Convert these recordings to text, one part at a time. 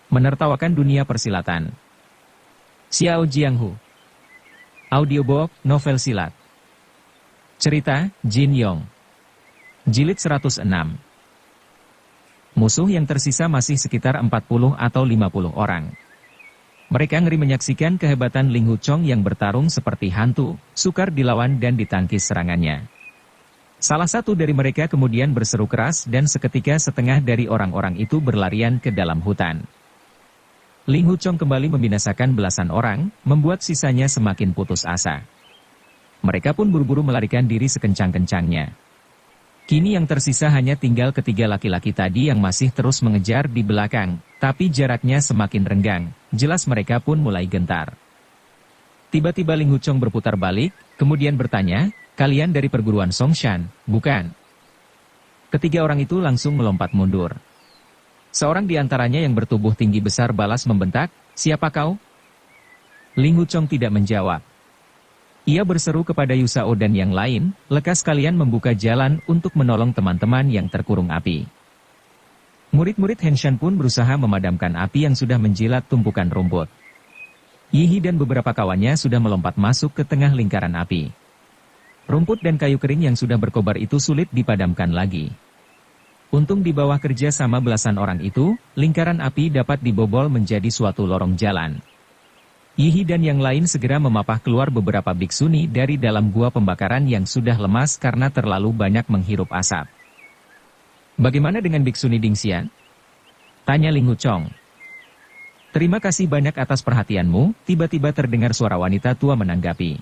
Menertawakan dunia persilatan. Xiao Jianghu. Audiobook, novel silat. Cerita, Jin Yong. Jilid 106. Musuh yang tersisa masih sekitar 40 atau 50 orang. Mereka ngeri menyaksikan kehebatan Ling Huchong yang bertarung seperti hantu, sukar dilawan dan ditangkis serangannya. Salah satu dari mereka kemudian berseru keras dan seketika setengah dari orang-orang itu berlarian ke dalam hutan. Ling Huchong kembali membinasakan belasan orang, membuat sisanya semakin putus asa. Mereka pun buru-buru melarikan diri sekencang-kencangnya. Kini yang tersisa hanya tinggal ketiga laki-laki tadi yang masih terus mengejar di belakang, tapi jaraknya semakin renggang, jelas mereka pun mulai gentar. Tiba-tiba Ling Huchong berputar balik, kemudian bertanya, "Kalian dari perguruan Songshan, bukan?" Ketiga orang itu langsung melompat mundur. Seorang di antaranya yang bertubuh tinggi besar balas membentak, "Siapa kau?" Ling Huchong tidak menjawab. Ia berseru kepada Yusao dan yang lain, "Lekas kalian membuka jalan untuk menolong teman-teman yang terkurung api." Murid-murid Henshan pun berusaha memadamkan api yang sudah menjilat tumpukan rumput. Yihi dan beberapa kawannya sudah melompat masuk ke tengah lingkaran api. Rumput dan kayu kering yang sudah berkobar itu sulit dipadamkan lagi. Untung di bawah kerja sama belasan orang itu, lingkaran api dapat dibobol menjadi suatu lorong jalan. Yihi dan yang lain segera memapah keluar beberapa biksuni dari dalam gua pembakaran yang sudah lemas karena terlalu banyak menghirup asap. "Bagaimana dengan biksuni Dingxian?" tanya Ling Huchong. "Terima kasih banyak atas perhatianmu," tiba-tiba terdengar suara wanita tua menanggapi.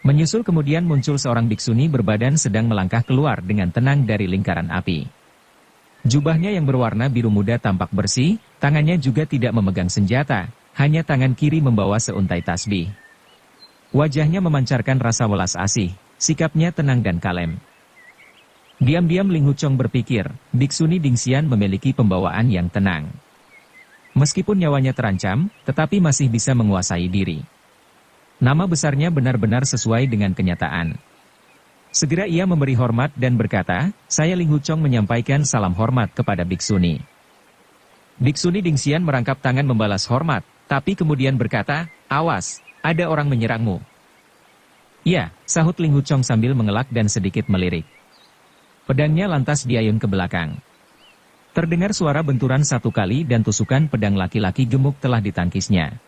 Menyusul kemudian muncul seorang biksuni berbadan sedang melangkah keluar dengan tenang dari lingkaran api. Jubahnya yang berwarna biru muda tampak bersih, tangannya juga tidak memegang senjata, hanya tangan kiri membawa seuntai tasbih. Wajahnya memancarkan rasa welas asih, sikapnya tenang dan kalem. Diam-diam Ling Huchong berpikir, biksuni Dingxian memiliki pembawaan yang tenang. Meskipun nyawanya terancam, tetapi masih bisa menguasai diri. Nama besarnya benar-benar sesuai dengan kenyataan. Segera ia memberi hormat dan berkata, "Saya Ling Huchong menyampaikan salam hormat kepada biksuni." Biksuni Dingxian merangkap tangan membalas hormat, tapi kemudian berkata, "Awas, ada orang menyerangmu." "Ya," sahut Ling Huchong sambil mengelak dan sedikit melirik. Pedangnya lantas diayun ke belakang. Terdengar suara benturan satu kali dan tusukan pedang laki-laki gemuk telah ditangkisnya.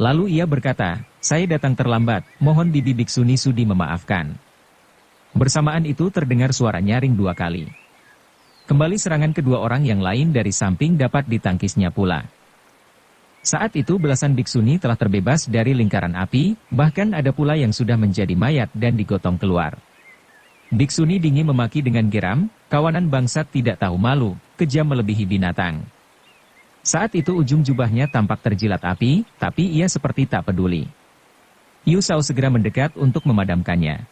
Lalu ia berkata, "Saya datang terlambat, mohon bibi biksuni sudi memaafkan." Bersamaan itu terdengar suara nyaring 2 kali. Kembali serangan kedua orang yang lain dari samping dapat ditangkisnya pula. Saat itu belasan biksuni telah terbebas dari lingkaran api, bahkan ada pula yang sudah menjadi mayat dan digotong keluar. Biksuni dingin memaki dengan geram, "Kawanan bangsat tidak tahu malu, kejam melebihi binatang." Saat itu ujung jubahnya tampak terjilat api, tapi ia seperti tak peduli. Yusao segera mendekat untuk memadamkannya.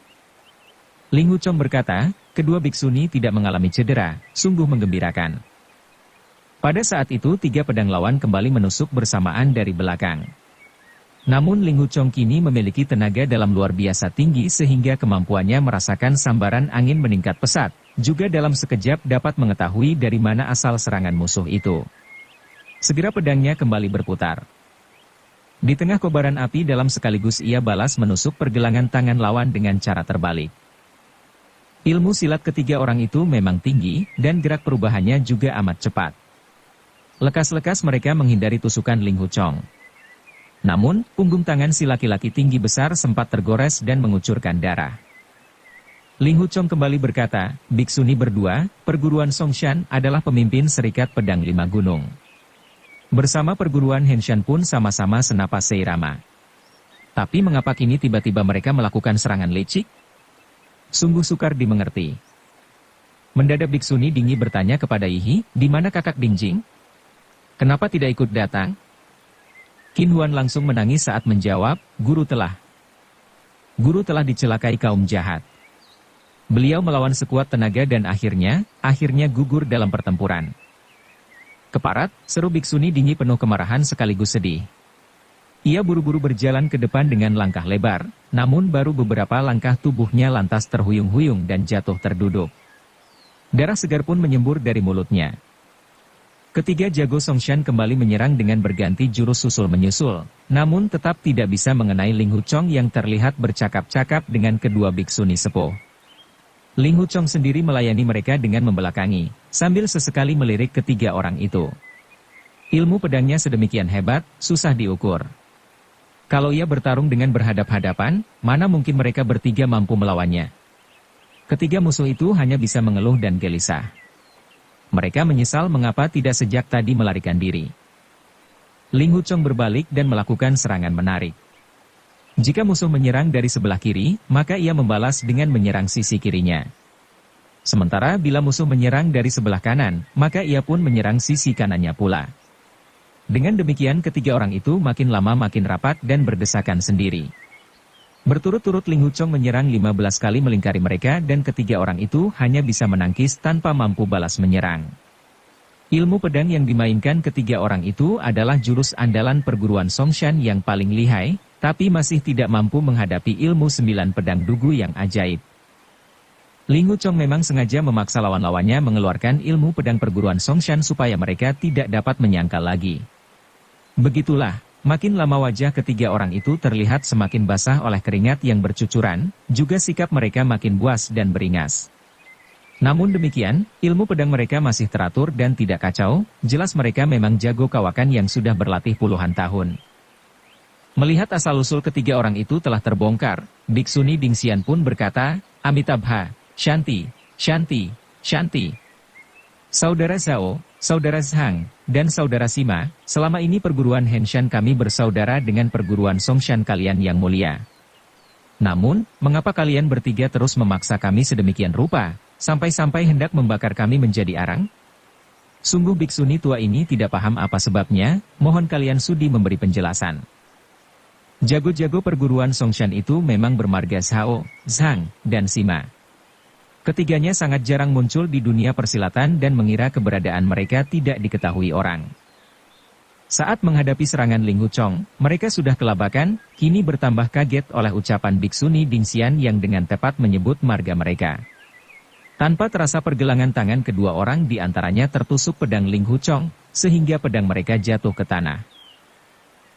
Ling Huchong berkata, kedua biksuni tidak mengalami cedera, sungguh menggembirakan. Pada saat itu 3 pedang lawan kembali menusuk bersamaan dari belakang. Namun Ling Huchong kini memiliki tenaga dalam luar biasa tinggi sehingga kemampuannya merasakan sambaran angin meningkat pesat, juga dalam sekejap dapat mengetahui dari mana asal serangan musuh itu. Segera pedangnya kembali berputar. Di tengah kobaran api dalam sekaligus ia balas menusuk pergelangan tangan lawan dengan cara terbalik. Ilmu silat ketiga orang itu memang tinggi, dan gerak perubahannya juga amat cepat. Lekas-lekas mereka menghindari tusukan Ling Huchong. Namun, punggung tangan si laki-laki tinggi besar sempat tergores dan mengucurkan darah. Ling Huchong kembali berkata, "Biksuni berdua, perguruan Songshan adalah pemimpin Serikat Pedang 5 Gunung. Bersama perguruan Henshan pun sama-sama senapas seirama. Tapi mengapa kini tiba-tiba mereka melakukan serangan licik? Sungguh sukar dimengerti." Mendadak biksuni Dingyi bertanya kepada Yihi, "Di mana kakak Dingjing? Kenapa tidak ikut datang?" Qin Huan langsung menangis saat menjawab, Guru telah dicelakai kaum jahat. Beliau melawan sekuat tenaga dan akhirnya gugur dalam pertempuran." "Keparat," seru biksuni Dingyi penuh kemarahan sekaligus sedih. Ia buru-buru berjalan ke depan dengan langkah lebar, namun baru beberapa langkah tubuhnya lantas terhuyung-huyung dan jatuh terduduk. Darah segar pun menyembur dari mulutnya. Ketiga jago Songshan kembali menyerang dengan berganti jurus susul menyusul, namun tetap tidak bisa mengenai Ling Huchong yang terlihat bercakap-cakap dengan kedua biksuni sepuh. Ling Huchong sendiri melayani mereka dengan membelakangi, sambil sesekali melirik ketiga orang itu. Ilmu pedangnya sedemikian hebat, susah diukur. Kalau ia bertarung dengan berhadap-hadapan, mana mungkin mereka bertiga mampu melawannya. Ketiga musuh itu hanya bisa mengeluh dan gelisah. Mereka menyesal mengapa tidak sejak tadi melarikan diri. Ling Huchong berbalik dan melakukan serangan menarik. Jika musuh menyerang dari sebelah kiri, maka ia membalas dengan menyerang sisi kirinya. Sementara bila musuh menyerang dari sebelah kanan, maka ia pun menyerang sisi kanannya pula. Dengan demikian ketiga orang itu makin lama makin rapat dan berdesakan sendiri. Berturut-turut Ling Huchong menyerang 15 kali melingkari mereka dan ketiga orang itu hanya bisa menangkis tanpa mampu balas menyerang. Ilmu pedang yang dimainkan ketiga orang itu adalah jurus andalan perguruan Songshan yang paling lihai, tapi masih tidak mampu menghadapi ilmu 9 pedang dugu yang ajaib. Ling Huchong memang sengaja memaksa lawan-lawannya mengeluarkan ilmu pedang perguruan Songshan supaya mereka tidak dapat menyangkal lagi. Begitulah. Makin lama wajah ketiga orang itu terlihat semakin basah oleh keringat yang bercucuran, juga sikap mereka makin buas dan beringas. Namun demikian, ilmu pedang mereka masih teratur dan tidak kacau, jelas mereka memang jago kawakan yang sudah berlatih puluhan tahun. Melihat asal-usul ketiga orang itu telah terbongkar, Biksuni Dingxian pun berkata, Amitabha, Shanti, Shanti, Shanti. Saudara Zhao, Saudara Zhang, dan Saudara Sima, selama ini perguruan Henshan kami bersaudara dengan perguruan Songshan kalian yang mulia. Namun, mengapa kalian bertiga terus memaksa kami sedemikian rupa, sampai-sampai hendak membakar kami menjadi arang? Sungguh biksuni tua ini tidak paham apa sebabnya, mohon kalian sudi memberi penjelasan. Jago-jago perguruan Songshan itu memang bermarga Zhao, Zhang, dan Sima. Ketiganya sangat jarang muncul di dunia persilatan dan mengira keberadaan mereka tidak diketahui orang. Saat menghadapi serangan Ling Huchong, mereka sudah kelabakan, kini bertambah kaget oleh ucapan Biksuni Dingxian yang dengan tepat menyebut marga mereka. Tanpa terasa pergelangan tangan kedua orang di antaranya tertusuk pedang Ling Huchong, sehingga pedang mereka jatuh ke tanah.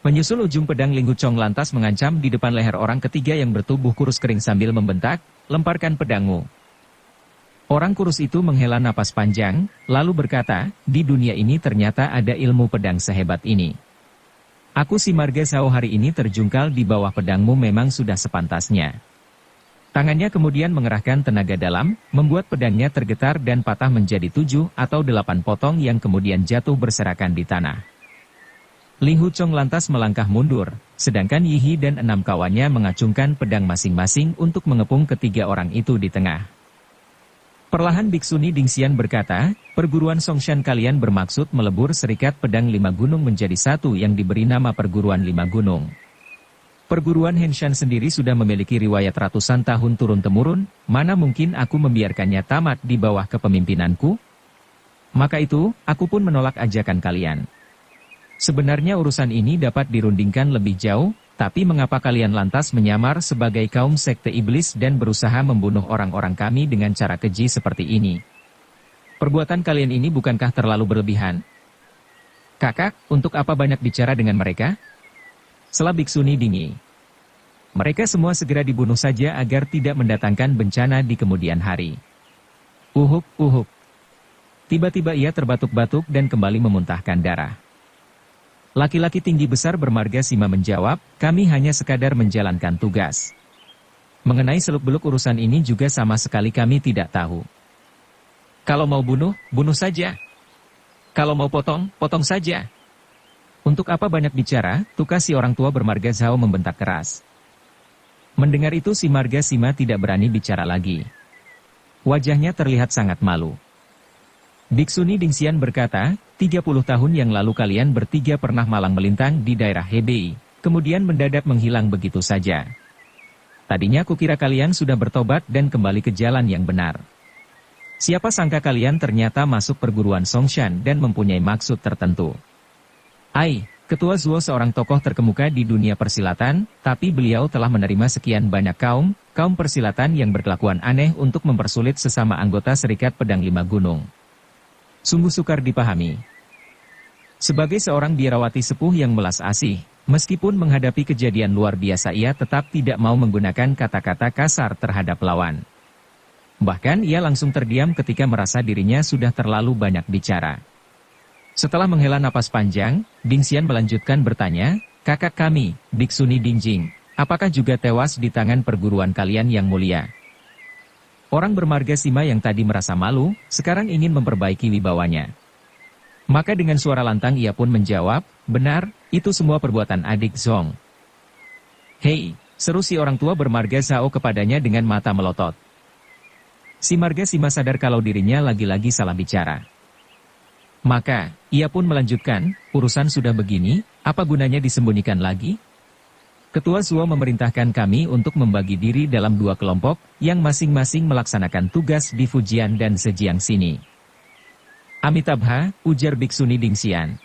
Menyusul ujung pedang Ling Huchong lantas mengancam di depan leher orang ketiga yang bertubuh kurus kering sambil membentak, lemparkan pedangmu. Orang kurus itu menghela napas panjang, lalu berkata, di dunia ini ternyata ada ilmu pedang sehebat ini. Aku si marga Zhao hari ini terjungkal di bawah pedangmu memang sudah sepantasnya. Tangannya kemudian mengerahkan tenaga dalam, membuat pedangnya tergetar dan patah menjadi 7 atau 8 potong yang kemudian jatuh berserakan di tanah. Ling Huchong lantas melangkah mundur, sedangkan Yihi dan 6 kawannya mengacungkan pedang masing-masing untuk mengepung ketiga orang itu di tengah. Perlahan Biksuni Dingxian berkata, perguruan Songshan kalian bermaksud melebur serikat pedang 5 gunung menjadi satu yang diberi nama perguruan 5 gunung. Perguruan Henshan sendiri sudah memiliki riwayat ratusan tahun turun-temurun, mana mungkin aku membiarkannya tamat di bawah kepemimpinanku? Maka itu, aku pun menolak ajakan kalian. Sebenarnya urusan ini dapat dirundingkan lebih jauh, tapi mengapa kalian lantas menyamar sebagai kaum sekte iblis dan berusaha membunuh orang-orang kami dengan cara keji seperti ini? Perbuatan kalian ini bukankah terlalu berlebihan? Kakak, untuk apa banyak bicara dengan mereka? Sela Biksuni dingi. Mereka semua segera dibunuh saja agar tidak mendatangkan bencana di kemudian hari. Uhuk, uhuk. Tiba-tiba ia terbatuk-batuk dan kembali memuntahkan darah. Laki-laki tinggi besar bermarga Sima menjawab, kami hanya sekadar menjalankan tugas. Mengenai seluk-beluk urusan ini juga sama sekali kami tidak tahu. Kalau mau bunuh, bunuh saja. Kalau mau potong, potong saja. Untuk apa banyak bicara, tukas si orang tua bermarga Zhao membentak keras. Mendengar itu si marga Sima tidak berani bicara lagi. Wajahnya terlihat sangat malu. Biksuni Dingxian berkata, 30 tahun yang lalu kalian bertiga pernah malang melintang di daerah Hebei, kemudian mendadak menghilang begitu saja. Tadinya kukira kalian sudah bertobat dan kembali ke jalan yang benar. Siapa sangka kalian ternyata masuk perguruan Songshan dan mempunyai maksud tertentu. Ai, Ketua Zuo seorang tokoh terkemuka di dunia persilatan, tapi beliau telah menerima sekian banyak kaum persilatan yang berkelakuan aneh untuk mempersulit sesama anggota Serikat Pedang 5 Gunung. Sungguh sukar dipahami. Sebagai seorang biarawati sepuh yang melas asih, meskipun menghadapi kejadian luar biasa ia tetap tidak mau menggunakan kata-kata kasar terhadap lawan. Bahkan ia langsung terdiam ketika merasa dirinya sudah terlalu banyak bicara. Setelah menghela napas panjang, Dingxian melanjutkan bertanya, "Kakak kami, Biksuni Dingjing, apakah juga tewas di tangan perguruan kalian yang mulia?" Orang bermarga Sima yang tadi merasa malu, sekarang ingin memperbaiki wibawanya. Maka dengan suara lantang ia pun menjawab, "Benar, itu semua perbuatan adik Zhong." "Hei," seru si orang tua bermarga Zhao kepadanya dengan mata melotot. Si marga Sima sadar kalau dirinya lagi-lagi salah bicara. Maka, ia pun melanjutkan, "Urusan sudah begini, apa gunanya disembunyikan lagi? Ketua Zuo memerintahkan kami untuk membagi diri dalam 2 kelompok, yang masing-masing melaksanakan tugas di Fujian dan Zhejiang sini." "Amitabha," ujar Biksuni Dingxian.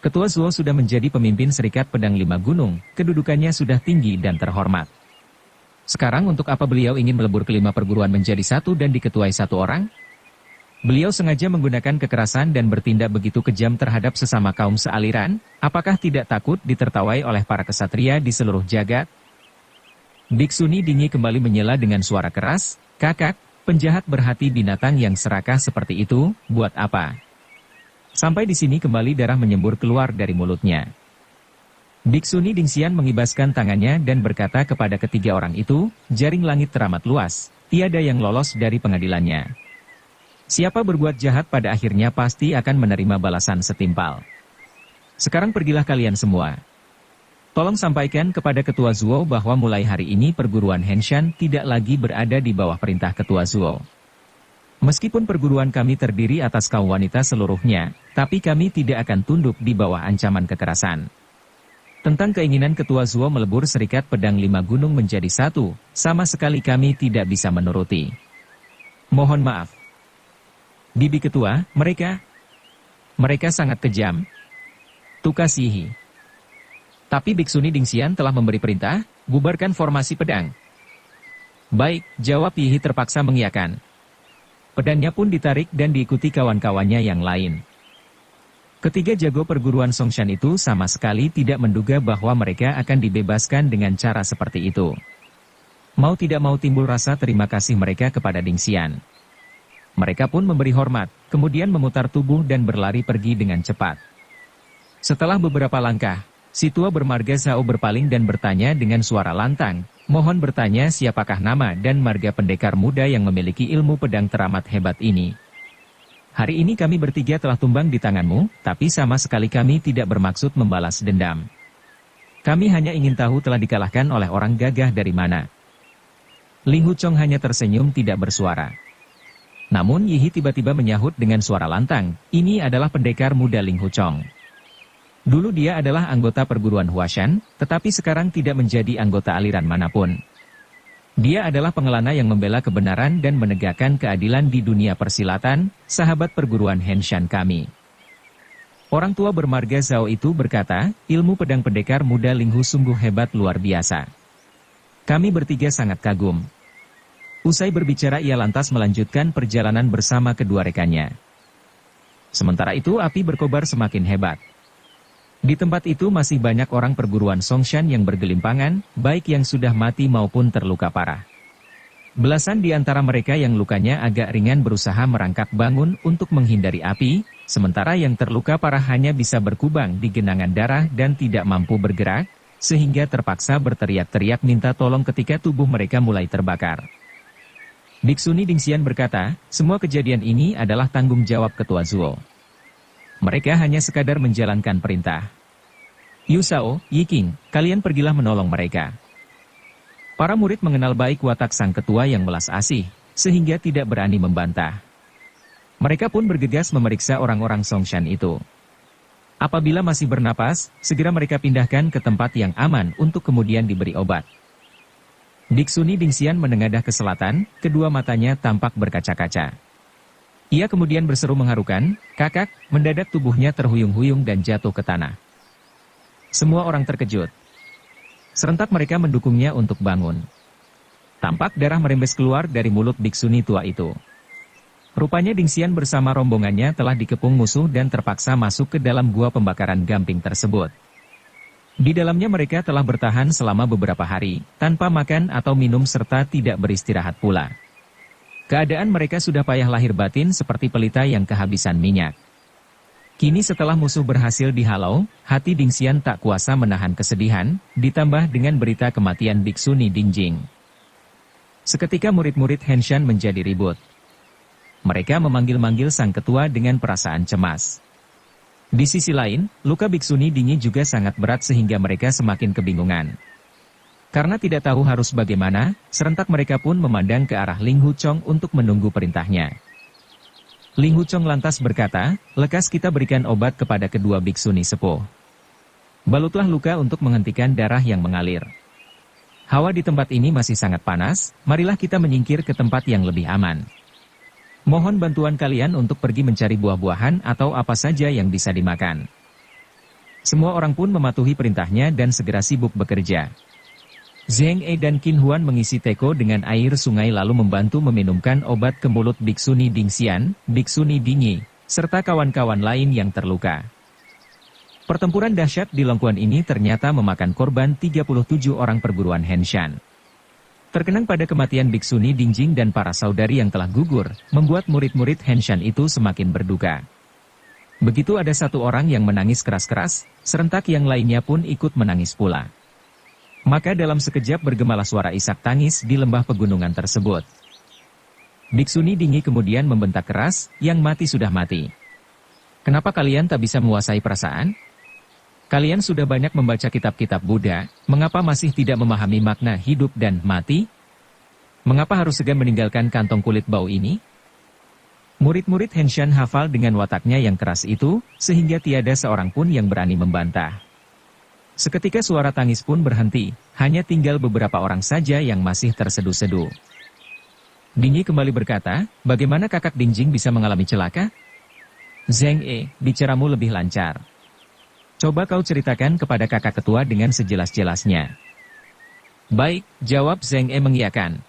Ketua Zuo sudah menjadi pemimpin Serikat Pedang 5 Gunung, kedudukannya sudah tinggi dan terhormat. Sekarang untuk apa beliau ingin melebur ke 5 perguruan menjadi satu dan diketuai 1 orang? Beliau sengaja menggunakan kekerasan dan bertindak begitu kejam terhadap sesama kaum sealiran, apakah tidak takut ditertawai oleh para kesatria di seluruh jagat? Biksuni Dingi kembali menyela dengan suara keras, "Kakak, penjahat berhati binatang yang serakah seperti itu, buat apa?" Sampai di sini kembali darah menyembur keluar dari mulutnya. Biksuni Dingxian mengibaskan tangannya dan berkata kepada ketiga orang itu, "Jaring langit teramat luas, tiada yang lolos dari pengadilannya. Siapa berbuat jahat pada akhirnya pasti akan menerima balasan setimpal. Sekarang pergilah kalian semua. Tolong sampaikan kepada Ketua Zuo bahwa mulai hari ini perguruan Henshan tidak lagi berada di bawah perintah Ketua Zuo. Meskipun perguruan kami terdiri atas kaum wanita seluruhnya, tapi kami tidak akan tunduk di bawah ancaman kekerasan. Tentang keinginan Ketua Zuo melebur Serikat Pedang 5 Gunung menjadi satu, sama sekali kami tidak bisa menuruti. Mohon maaf. Bibi Ketua, mereka sangat kejam. Tukasihi. Tapi Biksuni Dingxian telah memberi perintah, bubarkan formasi pedang." "Baik," jawab Yihi terpaksa mengiyakan. Pedangnya pun ditarik dan diikuti kawan-kawannya yang lain. Ketiga jago perguruan Songshan itu sama sekali tidak menduga bahwa mereka akan dibebaskan dengan cara seperti itu. Mau tidak mau timbul rasa terima kasih mereka kepada Dingxian. Mereka pun memberi hormat, kemudian memutar tubuh dan berlari pergi dengan cepat. Setelah beberapa langkah, si tua bermarga Zhao berpaling dan bertanya dengan suara lantang, "Mohon bertanya siapakah nama dan marga pendekar muda yang memiliki ilmu pedang teramat hebat ini? Hari ini kami bertiga telah tumbang di tanganmu, tapi sama sekali kami tidak bermaksud membalas dendam. Kami hanya ingin tahu telah dikalahkan oleh orang gagah dari mana." Ling Huchong hanya tersenyum tidak bersuara. Namun Yihi tiba-tiba menyahut dengan suara lantang, "Ini adalah pendekar muda Ling Huchong. Dulu dia adalah anggota perguruan Huashan, tetapi sekarang tidak menjadi anggota aliran manapun. Dia adalah pengelana yang membela kebenaran dan menegakkan keadilan di dunia persilatan, sahabat perguruan Henshan kami." Orang tua bermarga Zhao itu berkata, "Ilmu pedang pendekar muda Ling Hu sungguh hebat luar biasa. Kami bertiga sangat kagum." Usai berbicara ia lantas melanjutkan perjalanan bersama kedua rekannya. Sementara itu api berkobar semakin hebat. Di tempat itu masih banyak orang perguruan Songshan yang bergelimpangan, baik yang sudah mati maupun terluka parah. Belasan di antara mereka yang lukanya agak ringan berusaha merangkak bangun untuk menghindari api, sementara yang terluka parah hanya bisa berkubang di genangan darah dan tidak mampu bergerak, sehingga terpaksa berteriak-teriak minta tolong ketika tubuh mereka mulai terbakar. Biksuni Dingxian berkata, "Semua kejadian ini adalah tanggung jawab Ketua Zuo. Mereka hanya sekadar menjalankan perintah. Yu Shao, Yi Qing, kalian pergilah menolong mereka." Para murid mengenal baik watak sang ketua yang melas asih, sehingga tidak berani membantah. Mereka pun bergegas memeriksa orang-orang Songshan itu. Apabila masih bernapas, segera mereka pindahkan ke tempat yang aman untuk kemudian diberi obat. Biksuni Dingxian menengadah ke selatan, kedua matanya tampak berkaca-kaca. Ia kemudian berseru mengharukan, "Kakak!" Mendadak tubuhnya terhuyung-huyung dan jatuh ke tanah. Semua orang terkejut. Serentak mereka mendukungnya untuk bangun. Tampak darah merembes keluar dari mulut biksuni tua itu. Rupanya Dingxian bersama rombongannya telah dikepung musuh dan terpaksa masuk ke dalam gua pembakaran gamping tersebut. Di dalamnya mereka telah bertahan selama beberapa hari, tanpa makan atau minum serta tidak beristirahat pula. Keadaan mereka sudah payah lahir batin seperti pelita yang kehabisan minyak. Kini setelah musuh berhasil dihalau, hati Dingxian tak kuasa menahan kesedihan, ditambah dengan berita kematian Biksuni Dingjing. Seketika murid-murid Henshan menjadi ribut. Mereka memanggil-manggil sang ketua dengan perasaan cemas. Di sisi lain, luka Biksuni Dingi juga sangat berat sehingga mereka semakin kebingungan. Karena tidak tahu harus bagaimana, serentak mereka pun memandang ke arah Ling Huchong untuk menunggu perintahnya. Ling Huchong lantas berkata, "Lekas kita berikan obat kepada kedua Biksuni sepuh. Balutlah luka untuk menghentikan darah yang mengalir. Hawa di tempat ini masih sangat panas, marilah kita menyingkir ke tempat yang lebih aman. Mohon bantuan kalian untuk pergi mencari buah-buahan atau apa saja yang bisa dimakan." Semua orang pun mematuhi perintahnya dan segera sibuk bekerja. Zheng E dan Qin Huan mengisi teko dengan air sungai lalu membantu meminumkan obat ke mulut Biksuni Dingxian, Biksuni Dingi, serta kawan-kawan lain yang terluka. Pertempuran dahsyat di Longquan ini ternyata memakan korban 37 orang perguruan Henshan. Terkenang pada kematian Biksuni Dingjing dan para saudari yang telah gugur, membuat murid-murid Henshan itu semakin berduka. Begitu ada satu orang yang menangis keras-keras, serentak yang lainnya pun ikut menangis pula. Maka dalam sekejap bergemalah suara isak tangis di lembah pegunungan tersebut. Biksuni Dingi kemudian membentak keras, "Yang mati sudah mati. Kenapa kalian tak bisa menguasai perasaan? Kalian sudah banyak membaca kitab-kitab Buddha, mengapa masih tidak memahami makna hidup dan mati? Mengapa harus segan meninggalkan kantong kulit bau ini?" Murid-murid Henshan hafal dengan wataknya yang keras itu, sehingga tiada seorang pun yang berani membantah. Seketika suara tangis pun berhenti, hanya tinggal beberapa orang saja yang masih terseduh-seduh. Dingi kembali berkata, "Bagaimana kakak Dingjing bisa mengalami celaka?" "Zheng E, bicaramu lebih lancar. Coba kau ceritakan kepada kakak ketua dengan sejelas-jelasnya." "Baik," jawab Zheng E mengiyakan.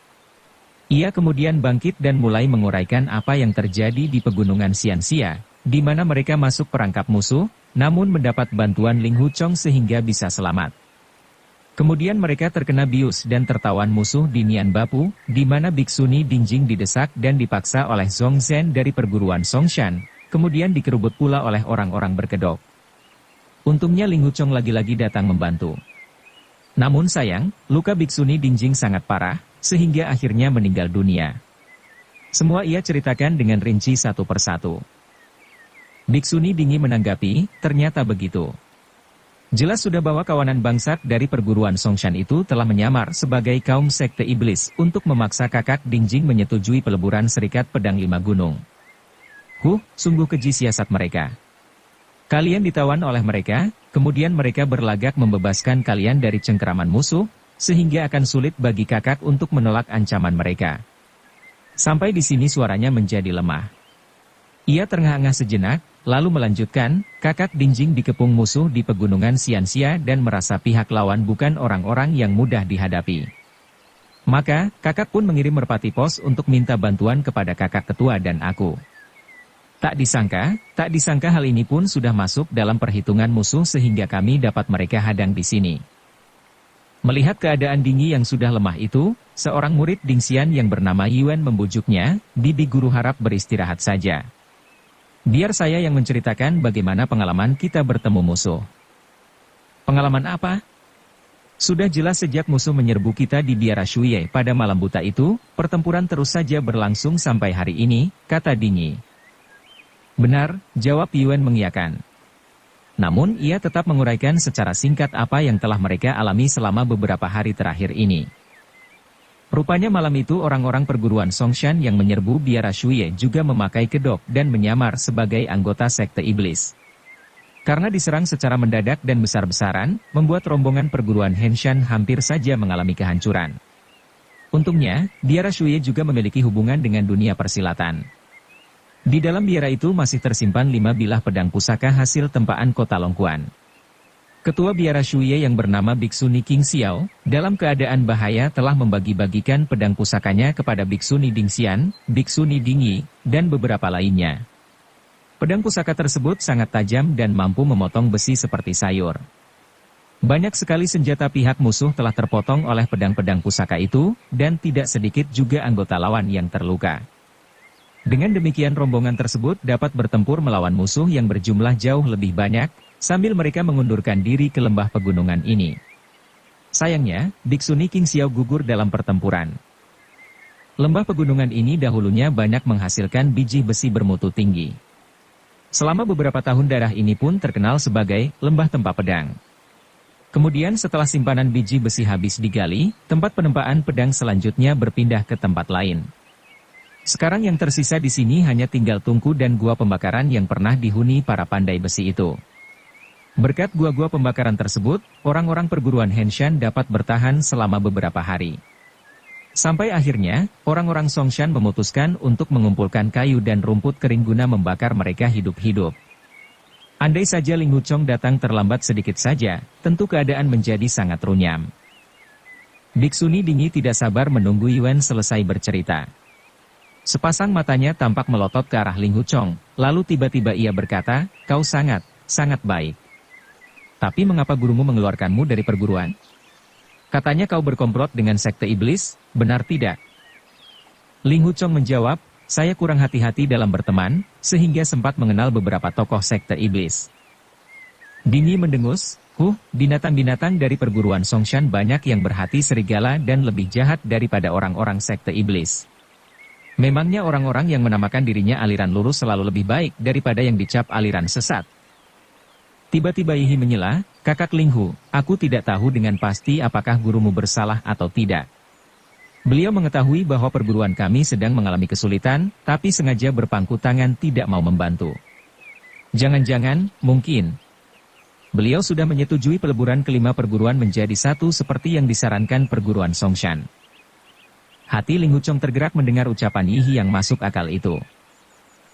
Ia kemudian bangkit dan mulai menguraikan apa yang terjadi di pegunungan Xianxia, di mana mereka masuk perangkap musuh, namun mendapat bantuan Ling Huchong sehingga bisa selamat. Kemudian mereka terkena bius dan tertawan musuh di Nian Bapu, di mana Biksuni Dingjing didesak dan dipaksa oleh Zhong Zhen dari perguruan Songshan, kemudian dikerubut pula oleh orang-orang berkedok. Untungnya Ling Huchong lagi-lagi datang membantu. Namun sayang, luka Biksuni Dingjing sangat parah, sehingga akhirnya meninggal dunia. Semua ia ceritakan dengan rinci satu persatu. Biksuni Dingi menanggapi, "Ternyata begitu. Jelas sudah bahwa kawanan bangsat dari perguruan Songshan itu telah menyamar sebagai kaum sekte iblis untuk memaksa kakak Dingjing menyetujui peleburan Serikat Pedang Lima Gunung. Sungguh keji siasat mereka. Kalian ditawan oleh mereka, kemudian mereka berlagak membebaskan kalian dari cengkeraman musuh, sehingga akan sulit bagi kakak untuk menolak ancaman mereka." Sampai di sini suaranya menjadi lemah. Ia terngah-engah sejenak, lalu melanjutkan, "Kakak Dingjing dikepung musuh di pegunungan Xianxia dan merasa pihak lawan bukan orang-orang yang mudah dihadapi. Maka, kakak pun mengirim merpati pos untuk minta bantuan kepada kakak ketua dan aku. Tak disangka hal ini pun sudah masuk dalam perhitungan musuh sehingga kami dapat mereka hadang di sini." Melihat keadaan Dingi yang sudah lemah itu, seorang murid Dingxian yang bernama Yuan membujuknya, "Bibi guru harap beristirahat saja. Biar saya yang menceritakan bagaimana pengalaman kita bertemu musuh." "Pengalaman apa?" "Sudah jelas sejak musuh menyerbu kita di Biara Shuye pada malam buta itu, pertempuran terus saja berlangsung sampai hari ini," kata Dingi. "Benar," jawab Yuan mengiyakan. Namun ia tetap menguraikan secara singkat apa yang telah mereka alami selama beberapa hari terakhir ini. Rupanya malam itu orang-orang perguruan Songshan yang menyerbu Biara Shuye juga memakai kedok dan menyamar sebagai anggota sekte iblis. Karena diserang secara mendadak dan besar-besaran, membuat rombongan perguruan Henshan hampir saja mengalami kehancuran. Untungnya, Biara Shuye juga memiliki hubungan dengan dunia persilatan. Di dalam biara itu masih tersimpan 5 bilah pedang pusaka hasil tempaan kota Longquan. Ketua biara Shuye yang bernama Biksuni King Xiao, dalam keadaan bahaya telah membagi-bagikan pedang pusakanya kepada Biksuni Dingxian, Biksuni Dingyi, dan beberapa lainnya. Pedang pusaka tersebut sangat tajam dan mampu memotong besi seperti sayur. Banyak sekali senjata pihak musuh telah terpotong oleh pedang-pedang pusaka itu, dan tidak sedikit juga anggota lawan yang terluka. Dengan demikian rombongan tersebut dapat bertempur melawan musuh yang berjumlah jauh lebih banyak, sambil mereka mengundurkan diri ke lembah pegunungan ini. Sayangnya, Biksuni King Xiao gugur dalam pertempuran. Lembah pegunungan ini dahulunya banyak menghasilkan biji besi bermutu tinggi. Selama beberapa tahun daerah ini pun terkenal sebagai lembah tempa pedang. Kemudian setelah simpanan biji besi habis digali, tempat penempaan pedang selanjutnya berpindah ke tempat lain. Sekarang yang tersisa di sini hanya tinggal tungku dan gua pembakaran yang pernah dihuni para pandai besi itu. Berkat gua-gua pembakaran tersebut, orang-orang perguruan Henshan dapat bertahan selama beberapa hari. Sampai akhirnya, orang-orang Songshan memutuskan untuk mengumpulkan kayu dan rumput kering guna membakar mereka hidup-hidup. Andai saja Ling Huchong datang terlambat sedikit saja, tentu keadaan menjadi sangat runyam. Biksuni Dingyi tidak sabar menunggu Yuan selesai bercerita. Sepasang matanya tampak melotot ke arah Ling Huchong, lalu tiba-tiba ia berkata, "Kau sangat baik. Tapi mengapa gurumu mengeluarkanmu dari perguruan? Katanya kau berkomplot dengan sekte iblis, benar tidak?" Ling Huchong menjawab, "Saya kurang hati-hati dalam berteman, sehingga sempat mengenal beberapa tokoh sekte iblis." Dingyi mendengus, binatang-binatang dari perguruan Songshan banyak yang berhati serigala dan lebih jahat daripada orang-orang sekte iblis. Memangnya orang-orang yang menamakan dirinya aliran lurus selalu lebih baik daripada yang dicap aliran sesat?" Tiba-tiba Yihi menyela, "Kakak Linghu, aku tidak tahu dengan pasti apakah gurumu bersalah atau tidak. Beliau mengetahui bahwa perguruan kami sedang mengalami kesulitan, tapi sengaja berpangku tangan tidak mau membantu. Jangan-jangan, mungkin beliau sudah menyetujui peleburan kelima perguruan menjadi satu seperti yang disarankan perguruan Songshan." Hati Ling Huchong tergerak mendengar ucapan Yihi yang masuk akal itu.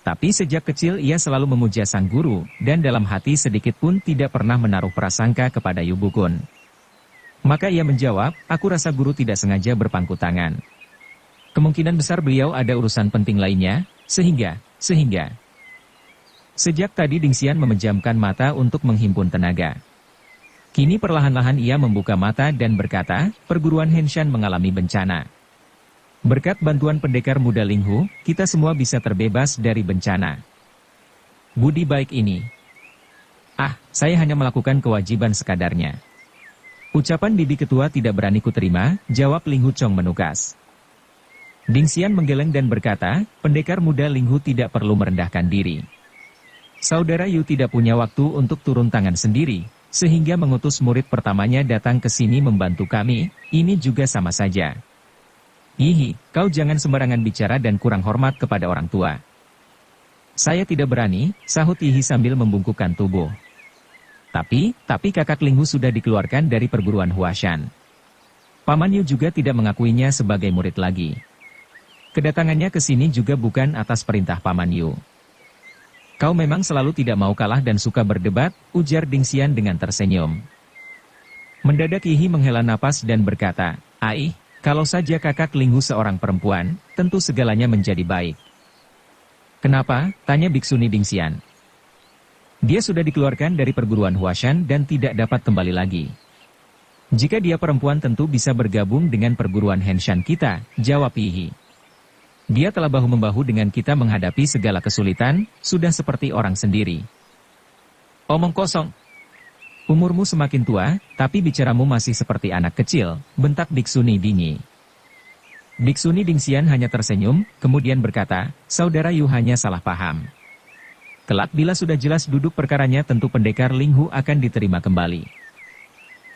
Tapi sejak kecil ia selalu memuja sang guru, dan dalam hati sedikit pun tidak pernah menaruh prasangka kepada Yu Bukun. Maka ia menjawab, "Aku rasa guru tidak sengaja berpangku tangan. Kemungkinan besar beliau ada urusan penting lainnya, sehingga. Sejak tadi Dingxian memejamkan mata untuk menghimpun tenaga. Kini perlahan-lahan ia membuka mata dan berkata, "Perguruan Henshan mengalami bencana. Berkat bantuan pendekar muda Linghu, kita semua bisa terbebas dari bencana. Budi baik ini. Saya hanya melakukan kewajiban sekadarnya." Ucapan bibi ketua tidak berani kuterima, jawab Ling Huchong menukas. Dingxian menggeleng dan berkata, "Pendekar muda Linghu tidak perlu merendahkan diri. Saudara Yu tidak punya waktu untuk turun tangan sendiri, sehingga mengutus murid pertamanya datang ke sini membantu kami, ini juga sama saja. Yihi, kau jangan sembarangan bicara dan kurang hormat kepada orang tua." "Saya tidak berani," sahut Yihi sambil membungkukkan tubuh. Tapi kakak Linghu sudah dikeluarkan dari perguruan Huashan. Paman Yu juga tidak mengakuinya sebagai murid lagi. Kedatangannya ke sini juga bukan atas perintah Paman Yu." "Kau memang selalu tidak mau kalah dan suka berdebat," ujar Dingxian dengan tersenyum. Mendadak Yihi menghela napas dan berkata, "Kalau saja kakak Linghu seorang perempuan, tentu segalanya menjadi baik." "Kenapa?" tanya Biksuni Dingxian. "Dia sudah dikeluarkan dari perguruan Huashan dan tidak dapat kembali lagi." "Jika dia perempuan tentu bisa bergabung dengan perguruan Henshan kita," jawab Yihi. "Dia telah bahu-membahu dengan kita menghadapi segala kesulitan, sudah seperti orang sendiri." "Omong kosong. Umurmu semakin tua, tapi bicaramu masih seperti anak kecil," bentak Biksuni Dingyi. Biksuni Dingxian hanya tersenyum, kemudian berkata, "Saudara Yu hanya salah paham. Kelak bila sudah jelas duduk perkaranya tentu pendekar Linghu akan diterima kembali.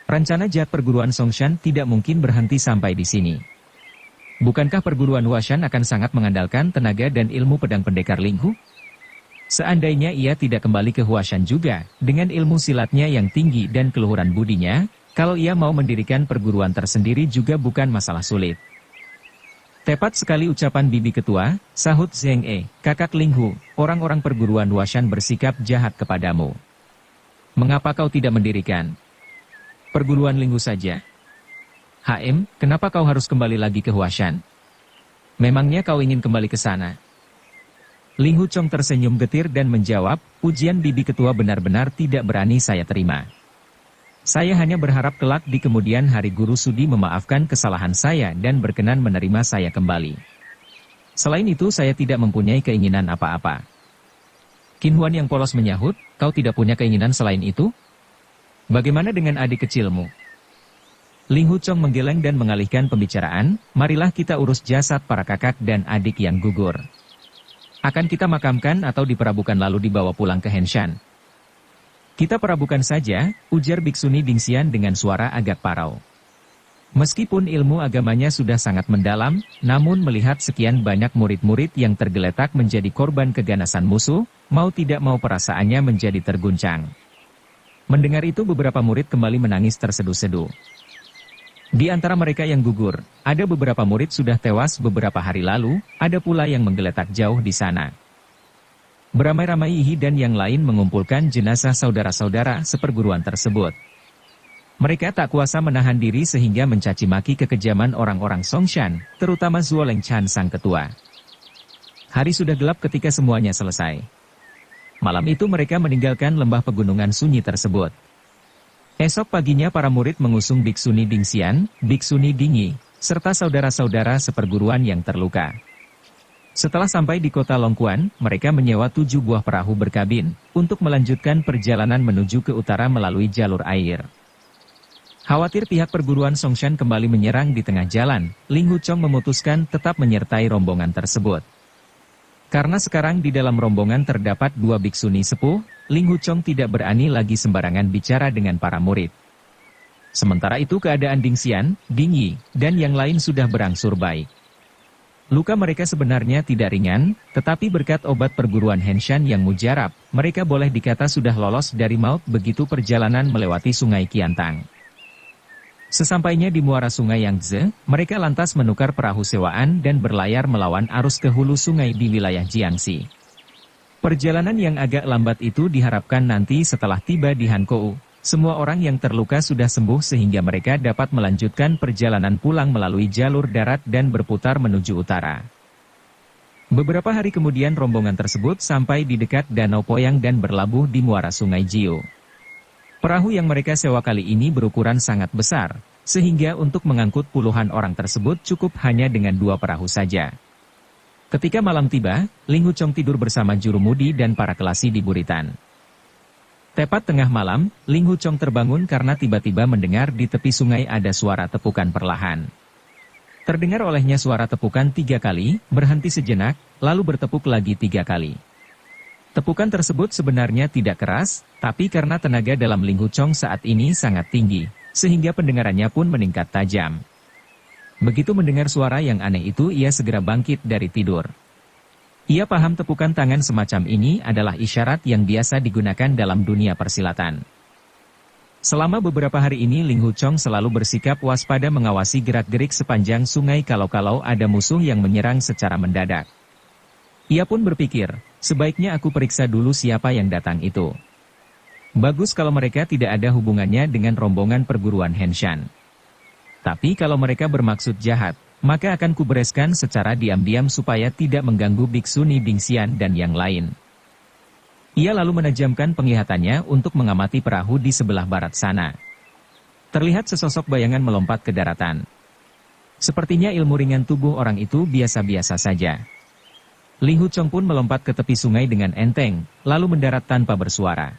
Rencana jahat perguruan Songshan tidak mungkin berhenti sampai di sini. Bukankah perguruan Huashan akan sangat mengandalkan tenaga dan ilmu pedang pendekar Linghu? Seandainya ia tidak kembali ke Huashan juga, dengan ilmu silatnya yang tinggi dan keluhuran budinya, kalau ia mau mendirikan perguruan tersendiri juga bukan masalah sulit." "Tepat sekali ucapan bibi ketua," sahut Zheng "Kakak Linghu, orang-orang perguruan Huashan bersikap jahat kepadamu. Mengapa kau tidak mendirikan perguruan Linghu saja? Kenapa kau harus kembali lagi ke Huashan? Memangnya kau ingin kembali ke sana? Ling Huchong tersenyum getir dan menjawab, pujian bibi ketua benar-benar tidak berani saya terima. Saya hanya berharap kelak di kemudian hari Guru Sudi memaafkan kesalahan saya dan berkenan menerima saya kembali. Selain itu saya tidak mempunyai keinginan apa-apa. Qin Huan yang polos menyahut, kau tidak punya keinginan selain itu? Bagaimana dengan adik kecilmu? Ling Huchong menggeleng dan mengalihkan pembicaraan, marilah kita urus jasad para kakak dan adik yang gugur. Akan kita makamkan atau diperabukan lalu dibawa pulang ke Henshan? Kita perabukan saja, ujar Biksuni Dingxian dengan suara agak parau. Meskipun ilmu agamanya sudah sangat mendalam, namun melihat sekian banyak murid-murid yang tergeletak menjadi korban keganasan musuh, mau tidak mau perasaannya menjadi terguncang. Mendengar itu beberapa murid kembali menangis terseduh-seduh. Di antara mereka yang gugur, ada beberapa murid sudah tewas beberapa hari lalu, ada pula yang menggeletak jauh di sana. Beramai-ramai Yi dan yang lain mengumpulkan jenazah saudara-saudara seperguruan tersebut. Mereka tak kuasa menahan diri sehingga mencaci maki kekejaman orang-orang Songshan, terutama Zuo Lengchan sang ketua. Hari sudah gelap ketika semuanya selesai. Malam itu mereka meninggalkan lembah pegunungan sunyi tersebut. Esok paginya para murid mengusung Biksuni Dingxian, Biksuni Dingyi, serta saudara-saudara seperguruan yang terluka. Setelah sampai di kota Longquan, mereka menyewa 7 buah perahu berkabin, untuk melanjutkan perjalanan menuju ke utara melalui jalur air. Khawatir pihak perguruan Songshan kembali menyerang di tengah jalan, Ling Huchong memutuskan tetap menyertai rombongan tersebut. Karena sekarang di dalam rombongan terdapat 2 biksuni sepuh, Ling Huchong tidak berani lagi sembarangan bicara dengan para murid. Sementara itu keadaan Dingxian, Dingyi, dan yang lain sudah berangsur baik. Luka mereka sebenarnya tidak ringan, tetapi berkat obat perguruan Henshan yang mujarab, mereka boleh dikata sudah lolos dari maut begitu perjalanan melewati sungai Qiantang. Sesampainya di muara sungai Yangtze, mereka lantas menukar perahu sewaan dan berlayar melawan arus ke hulu sungai di wilayah Jiangxi. Perjalanan yang agak lambat itu diharapkan nanti setelah tiba di Hankou, semua orang yang terluka sudah sembuh sehingga mereka dapat melanjutkan perjalanan pulang melalui jalur darat dan berputar menuju utara. Beberapa hari kemudian rombongan tersebut sampai di dekat Danau Poyang dan berlabuh di muara sungai Jiu. Perahu yang mereka sewa kali ini berukuran sangat besar, sehingga untuk mengangkut puluhan orang tersebut cukup hanya dengan 2 perahu saja. Ketika malam tiba, Ling Huchong tidur bersama jurumudi dan para kelasi di buritan. Tepat tengah malam, Ling Huchong terbangun karena tiba-tiba mendengar di tepi sungai ada suara tepukan perlahan. Terdengar olehnya suara tepukan 3 kali, berhenti sejenak, lalu bertepuk lagi 3 kali. Tepukan tersebut sebenarnya tidak keras, tapi karena tenaga dalam Ling Huchong saat ini sangat tinggi, sehingga pendengarannya pun meningkat tajam. Begitu mendengar suara yang aneh itu ia segera bangkit dari tidur. Ia paham tepukan tangan semacam ini adalah isyarat yang biasa digunakan dalam dunia persilatan. Selama beberapa hari ini Ling Huchong selalu bersikap waspada mengawasi gerak-gerik sepanjang sungai kalau-kalau ada musuh yang menyerang secara mendadak. Ia pun berpikir, sebaiknya aku periksa dulu siapa yang datang itu. Bagus kalau mereka tidak ada hubungannya dengan rombongan perguruan Henshan. Tapi kalau mereka bermaksud jahat, maka akan kubereskan secara diam-diam supaya tidak mengganggu Biksuni Dingxian dan yang lain. Ia lalu menajamkan penglihatannya untuk mengamati perahu di sebelah barat sana. Terlihat sesosok bayangan melompat ke daratan. Sepertinya ilmu ringan tubuh orang itu biasa-biasa saja. Ling Huchong pun melompat ke tepi sungai dengan enteng, lalu mendarat tanpa bersuara.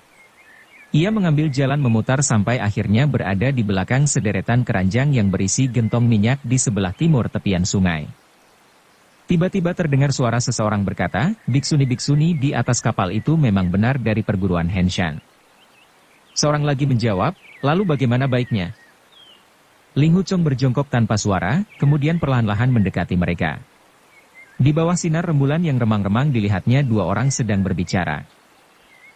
Ia mengambil jalan memutar sampai akhirnya berada di belakang sederetan keranjang yang berisi gentong minyak di sebelah timur tepian sungai. Tiba-tiba terdengar suara seseorang berkata, "Biksuni-biksuni di atas kapal itu memang benar dari perguruan Henshan." Seorang lagi menjawab, "Lalu bagaimana baiknya?" Ling Huchong berjongkok tanpa suara, kemudian perlahan-lahan mendekati mereka. Di bawah sinar rembulan yang remang-remang dilihatnya 2 orang sedang berbicara.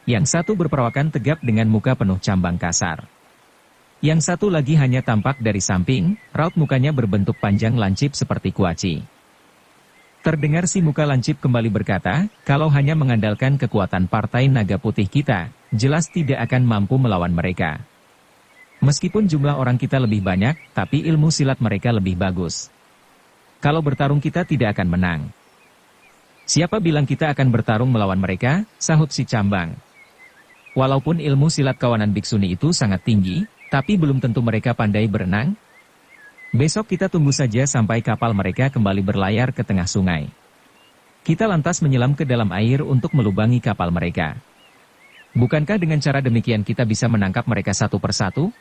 Yang satu berperawakan tegap dengan muka penuh cambang kasar. Yang satu lagi hanya tampak dari samping, raut mukanya berbentuk panjang lancip seperti kuaci. Terdengar si muka lancip kembali berkata, kalau hanya mengandalkan kekuatan partai naga putih kita, jelas tidak akan mampu melawan mereka. Meskipun jumlah orang kita lebih banyak, tapi ilmu silat mereka lebih bagus. Kalau bertarung kita tidak akan menang. Siapa bilang kita akan bertarung melawan mereka, sahut si Cambang. Walaupun ilmu silat kawanan biksuni itu sangat tinggi, tapi belum tentu mereka pandai berenang. Besok kita tunggu saja sampai kapal mereka kembali berlayar ke tengah sungai. Kita lantas menyelam ke dalam air untuk melubangi kapal mereka. Bukankah dengan cara demikian kita bisa menangkap mereka satu persatu?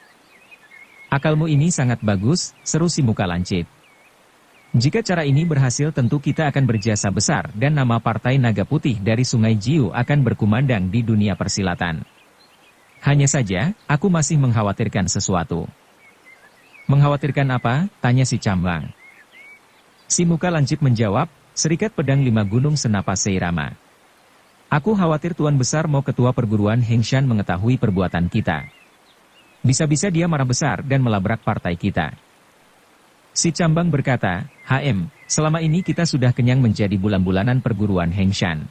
Akalmu ini sangat bagus, seru si muka lancip. Jika cara ini berhasil tentu kita akan berjasa besar dan nama Partai Naga Putih dari Sungai Jiu akan berkumandang di dunia persilatan. Hanya saja, aku masih mengkhawatirkan sesuatu. Mengkhawatirkan apa? Tanya si Cambang. Si muka lancip menjawab, Serikat Pedang 5 Gunung Senapa Seirama. Aku khawatir Tuan Besar mau ketua perguruan Hengshan mengetahui perbuatan kita. Bisa-bisa dia marah besar dan melabrak partai kita. Si Cambang berkata, HM, selama ini kita sudah kenyang menjadi bulan-bulanan perguruan Hengshan.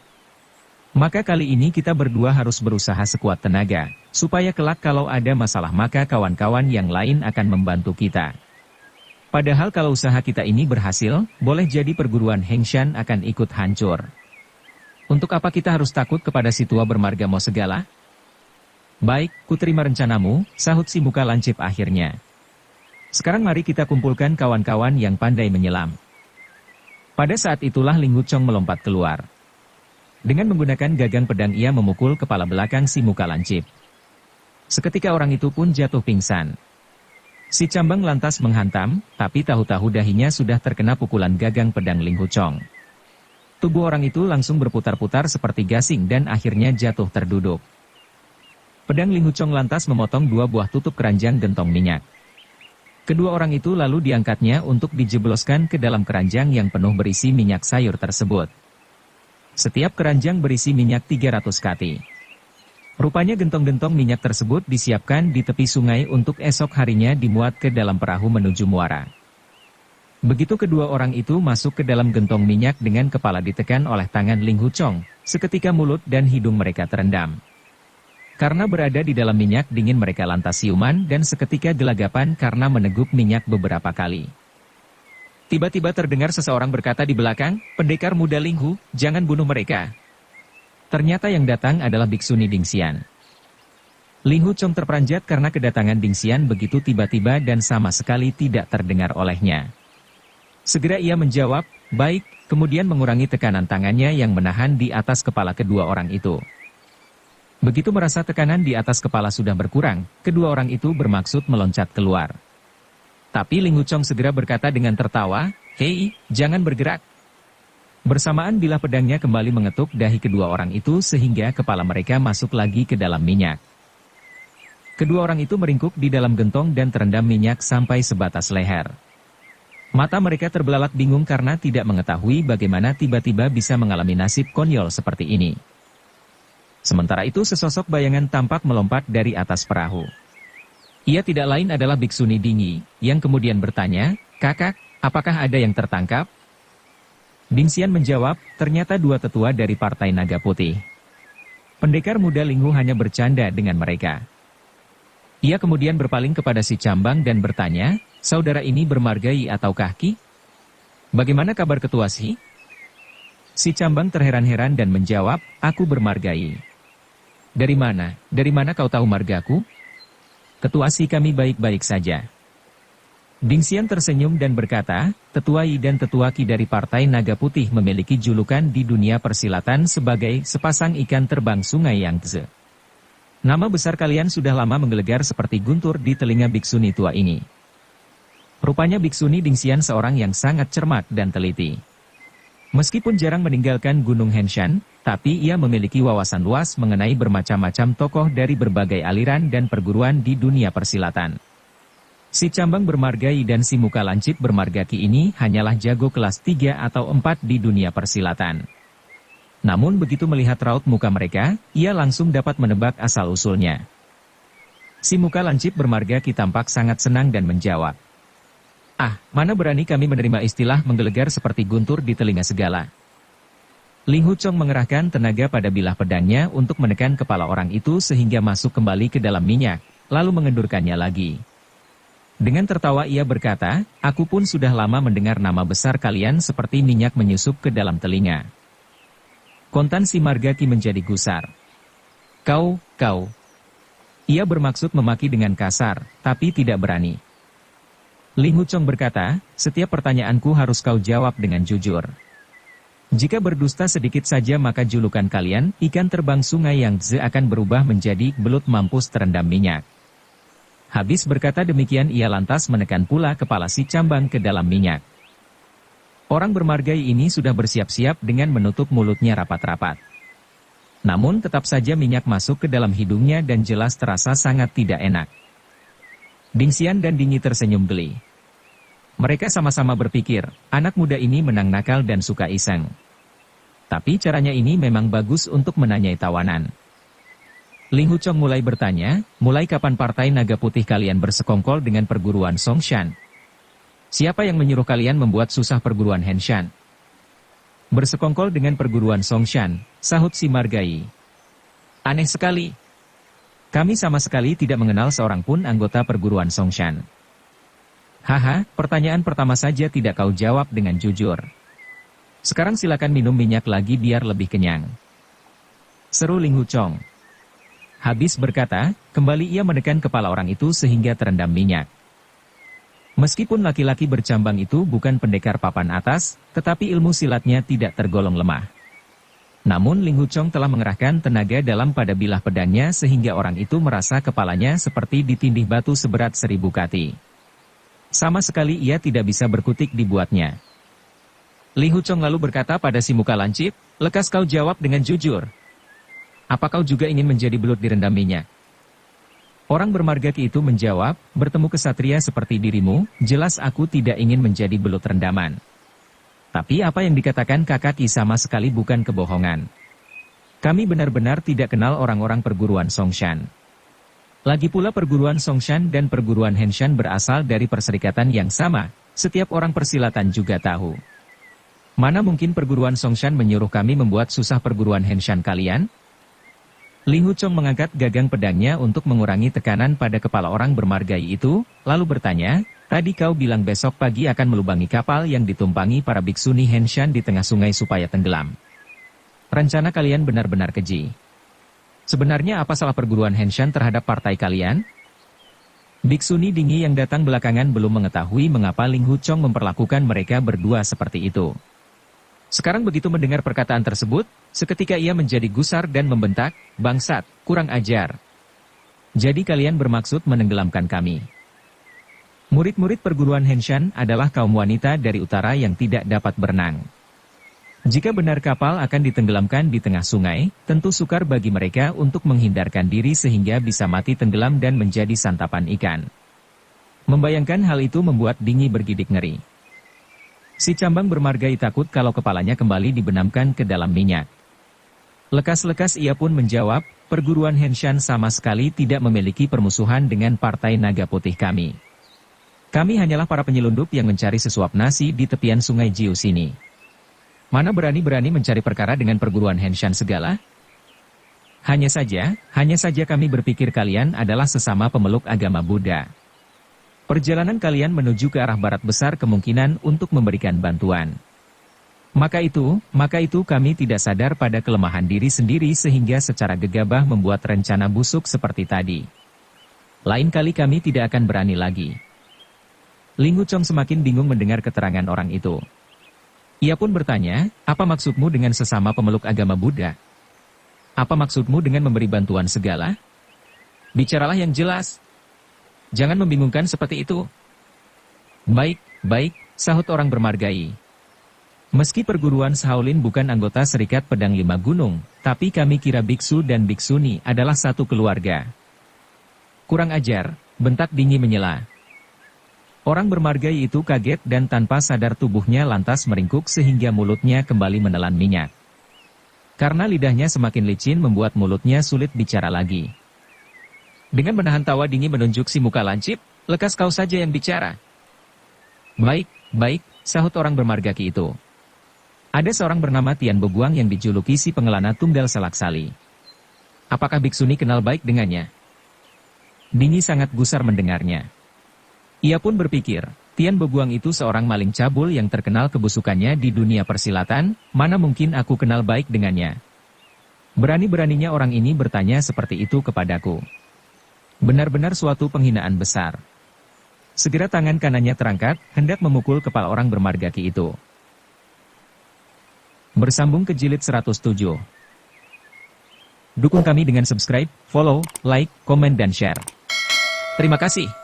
Maka kali ini kita berdua harus berusaha sekuat tenaga, supaya kelak kalau ada masalah maka kawan-kawan yang lain akan membantu kita. Padahal kalau usaha kita ini berhasil, boleh jadi perguruan Hengshan akan ikut hancur. Untuk apa kita harus takut kepada si tua bermargamo segala? Baik, kuterima rencanamu, sahut si muka lancip akhirnya. Sekarang mari kita kumpulkan kawan-kawan yang pandai menyelam. Pada saat itulah Ling Huchong melompat keluar. Dengan menggunakan gagang pedang ia memukul kepala belakang si muka lancip. Seketika orang itu pun jatuh pingsan. Si Cambang lantas menghantam, tapi tahu-tahu dahinya sudah terkena pukulan gagang pedang Ling Huchong. Tubuh orang itu langsung berputar-putar seperti gasing dan akhirnya jatuh terduduk. Pedang Ling Huchong lantas memotong 2 buah tutup keranjang gentong minyak. Kedua orang itu lalu diangkatnya untuk dijebloskan ke dalam keranjang yang penuh berisi minyak sayur tersebut. Setiap keranjang berisi minyak 300 kati. Rupanya gentong-gentong minyak tersebut disiapkan di tepi sungai untuk esok harinya dimuat ke dalam perahu menuju muara. Begitu kedua orang itu masuk ke dalam gentong minyak dengan kepala ditekan oleh tangan Ling Huchong, seketika mulut dan hidung mereka terendam. Karena berada di dalam minyak dingin mereka lantas siuman dan seketika gelagapan karena meneguk minyak beberapa kali. Tiba-tiba terdengar seseorang berkata di belakang, pendekar muda Ling Hu, jangan bunuh mereka. Ternyata yang datang adalah Biksuni Ding Xian. Ling Huchong terperanjat karena kedatangan Ding Xian begitu tiba-tiba dan sama sekali tidak terdengar olehnya. Segera ia menjawab, baik, kemudian mengurangi tekanan tangannya yang menahan di atas kepala kedua orang itu. Begitu merasa tekanan di atas kepala sudah berkurang, kedua orang itu bermaksud meloncat keluar. Tapi Ling Huchong segera berkata dengan tertawa, hei, jangan bergerak. Bersamaan bilah pedangnya kembali mengetuk dahi kedua orang itu sehingga kepala mereka masuk lagi ke dalam minyak. Kedua orang itu meringkuk di dalam gentong dan terendam minyak sampai sebatas leher. Mata mereka terbelalak bingung karena tidak mengetahui bagaimana tiba-tiba bisa mengalami nasib konyol seperti ini. Sementara itu sesosok bayangan tampak melompat dari atas perahu. Ia tidak lain adalah Biksuni Dingi, yang kemudian bertanya, kakak, apakah ada yang tertangkap? Ding Xian menjawab, ternyata 2 tetua dari Partai Naga Putih. Pendekar muda Ling Hu hanya bercanda dengan mereka. Ia kemudian berpaling kepada si Cambang dan bertanya, saudara ini bermargai ataukah ki? Bagaimana kabar ketua si? Si Cambang terheran-heran dan menjawab, aku bermargai. Dari mana? Dari mana kau tahu margaku? Ketua si kami baik-baik saja. Ding Xian tersenyum dan berkata, Tetua I dan Tetua Ki dari Partai Naga Putih memiliki julukan di dunia persilatan sebagai sepasang ikan terbang sungai Yangtze. Nama besar kalian sudah lama menggelegar seperti guntur di telinga Biksuni tua ini. Rupanya Biksuni Ding Xian seorang yang sangat cermat dan teliti. Meskipun jarang meninggalkan Gunung Hengshan, tapi ia memiliki wawasan luas mengenai bermacam-macam tokoh dari berbagai aliran dan perguruan di dunia persilatan. Si Cambang bermargai dan si muka lancip bermargaki ini hanyalah jago kelas 3 atau 4 di dunia persilatan. Namun begitu melihat raut muka mereka, ia langsung dapat menebak asal-usulnya. Si muka lancip bermargaki tampak sangat senang dan menjawab, Ah, mana berani kami menerima istilah menggelegar seperti guntur di telinga segala. Ling Hu Chong mengerahkan tenaga pada bilah pedangnya untuk menekan kepala orang itu sehingga masuk kembali ke dalam minyak, lalu mengendurkannya lagi. Dengan tertawa ia berkata, aku pun sudah lama mendengar nama besar kalian seperti minyak menyusup ke dalam telinga. Kontan si Margaki menjadi gusar. Kau. Ia bermaksud memaki dengan kasar, tapi tidak berani. Ling Hu Chong berkata, setiap pertanyaanku harus kau jawab dengan jujur. Jika berdusta sedikit saja maka julukan kalian, ikan terbang sungai Yangtze akan berubah menjadi belut mampus terendam minyak. Habis berkata demikian ia lantas menekan pula kepala si Cambang ke dalam minyak. Orang bermargai ini sudah bersiap-siap dengan menutup mulutnya rapat-rapat. Namun tetap saja minyak masuk ke dalam hidungnya dan jelas terasa sangat tidak enak. Ding Xian dan Ding Yi tersenyum geli. Mereka sama-sama berpikir, anak muda ini menang nakal dan suka iseng. Tapi caranya ini memang bagus untuk menanyai tawanan. Ling Hu Chong mulai bertanya, mulai kapan partai naga putih kalian bersekongkol dengan perguruan Songshan? Siapa yang menyuruh kalian membuat susah perguruan Henshan? Bersekongkol dengan perguruan Songshan, sahut si Margai. Aneh sekali. Kami sama sekali tidak mengenal seorang pun anggota perguruan Songshan. Haha, pertanyaan pertama saja tidak kau jawab dengan jujur. Sekarang silakan minum minyak lagi biar lebih kenyang. Seru Ling Hu Chong. Habis berkata, kembali ia menekan kepala orang itu sehingga terendam minyak. Meskipun laki-laki bercambang itu bukan pendekar papan atas, tetapi ilmu silatnya tidak tergolong lemah. Namun Ling Hu Chong telah mengerahkan tenaga dalam pada bilah pedangnya sehingga orang itu merasa kepalanya seperti ditindih batu seberat 1000 kati. Sama sekali ia tidak bisa berkutik dibuatnya. Ling Hu Chong lalu berkata pada si muka lancip, lekas kau jawab dengan jujur. Apa kau juga ingin menjadi belut direndam minyak? Orang bermargaki itu menjawab, bertemu kesatria seperti dirimu, jelas aku tidak ingin menjadi belut rendaman. Tapi apa yang dikatakan kakak Ki sama sekali bukan kebohongan. Kami benar-benar tidak kenal orang-orang perguruan Songshan. Lagi pula perguruan Songshan dan perguruan Henshan berasal dari perserikatan yang sama, setiap orang persilatan juga tahu. Mana mungkin perguruan Songshan menyuruh kami membuat susah perguruan Henshan kalian? Ling Hu Chong mengangkat gagang pedangnya untuk mengurangi tekanan pada kepala orang bermargai itu, lalu bertanya, tadi kau bilang besok pagi akan melubangi kapal yang ditumpangi para biksuni Henshan di tengah sungai supaya tenggelam. Rencana kalian benar-benar keji. Sebenarnya apa salah perguruan Henshan terhadap partai kalian? Biksuni Ding Yi yang datang belakangan belum mengetahui mengapa Ling Hu Chong memperlakukan mereka berdua seperti itu. Sekarang begitu mendengar perkataan tersebut, seketika ia menjadi gusar dan membentak, bangsat, kurang ajar. Jadi kalian bermaksud menenggelamkan kami. Murid-murid perguruan Henshan adalah kaum wanita dari utara yang tidak dapat berenang. Jika benar kapal akan ditenggelamkan di tengah sungai, tentu sukar bagi mereka untuk menghindarkan diri sehingga bisa mati tenggelam dan menjadi santapan ikan. Membayangkan hal itu membuat Ding Yi bergidik ngeri. Si Cambang bermargai takut kalau kepalanya kembali dibenamkan ke dalam minyak. Lekas-lekas ia pun menjawab, perguruan Henshan sama sekali tidak memiliki permusuhan dengan partai naga putih kami. Kami hanyalah para penyelundup yang mencari sesuap nasi di tepian sungai Jiu sini. Mana berani-berani mencari perkara dengan perguruan Henshan segala? Hanya saja kami berpikir kalian adalah sesama pemeluk agama Buddha. Perjalanan kalian menuju ke arah barat besar kemungkinan untuk memberikan bantuan. Maka itu kami tidak sadar pada kelemahan diri sendiri sehingga secara gegabah membuat rencana busuk seperti tadi. Lain kali kami tidak akan berani lagi. Ling Hu Chong semakin bingung mendengar keterangan orang itu. Ia pun bertanya, apa maksudmu dengan sesama pemeluk agama Buddha? Apa maksudmu dengan memberi bantuan segala? Bicaralah yang jelas. Jangan membingungkan seperti itu. Baik, sahut orang bermargai. Meski perguruan Shaolin bukan anggota Serikat Pedang Lima Gunung, tapi kami kira biksu dan biksuni adalah satu keluarga. Kurang ajar, bentak Ding Yi menyela. Orang bermargai itu kaget dan tanpa sadar tubuhnya lantas meringkuk sehingga mulutnya kembali menelan minyak. Karena lidahnya semakin licin membuat mulutnya sulit bicara lagi. Dengan menahan tawa Ding Yi menunjuk si muka lancip, lekas kau saja yang bicara. Baik, baik, sahut orang bermargaki itu. Ada seorang bernama Tian Bebuang yang dijuluki si pengelana tunggal Salaksali. Apakah Biksuni kenal baik dengannya? Dingi sangat gusar mendengarnya. Ia pun berpikir, Tian Bebuang itu seorang maling cabul yang terkenal kebusukannya di dunia persilatan, mana mungkin aku kenal baik dengannya. Berani-beraninya orang ini bertanya seperti itu kepadaku. Benar-benar suatu penghinaan besar. Segera tangan kanannya terangkat, hendak memukul kepala orang bermargaki itu. Bersambung ke jilid 107. Dukung kami dengan subscribe, follow, like, komen dan share. Terima kasih.